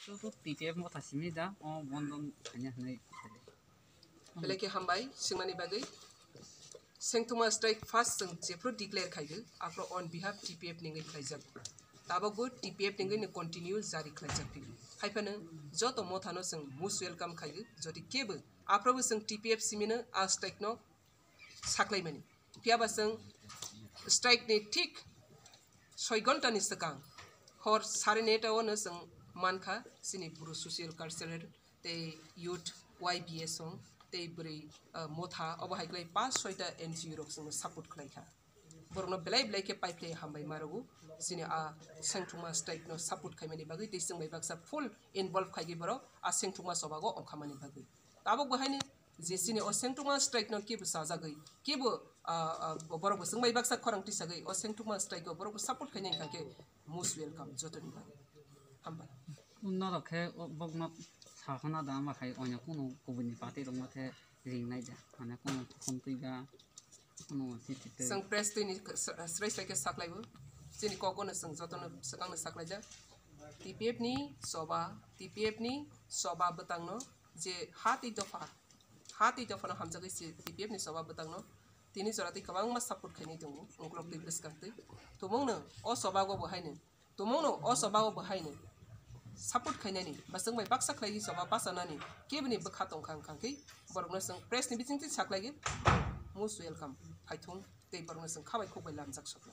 또 TPF 뭐 다십니다. 원돈 아니야, 네. Belai ke hambai singmani bagai sengtuma strike fast seng jepro declare khaide apro on behalf TPF ningai khaijak tabagbo TPF ningai ne continue jari khaijak pi haifana joto mothano seng most welcome khaide joti kebe aprobo seng TPF simina a strike no saklai mani piaba seng strike ne tik 6 घंटा नि सकang hor 9:30 o no seng manka sini buru social cultural te youth YBS song te buri motha obo haiklai 5-6 NGO rok sing support khlaika borno belai belai ke pipeline hambai marugu sini a sengtuma strike no support khaimani bagai te sing bai baksa full involve khaigi boro a sengtuma sobago onkamani bagai tabo bahaini je sini o sengtuma strike no kebu sajagai kebu borok sing bai baksa khorangti sagai o sengtuma strike go borok support khaini kangke most welcome jotoni bagai hambai unna rakhe bogna 사거나 다마 가이 어냐 코노 고분이 파티로 마테 링나이자 아나 코노 컴티가 코노 시티테 상 프레스티니 스트레스 like साकलाइबो jenny कोकोनो सं जतनो सकांनो साकलाइजा TPF नि सोबा बतांनो जे हाति दफा हामजागै सि TPF नि सोबा बतांनो तिनि जराति कबां मा support खैनि दङ उंक्लक दै बिस्कांतै तमंनो अ सोबागो बहायनो तमंनो अ सोबागो बहायनो support khainani basang bai baksa khlai soba pasanani kebni bkha tongkhang khangki borokno sing press ni bitingti saklai most welcome phaithung tei borokno sing khabai khokbai lamjak sokno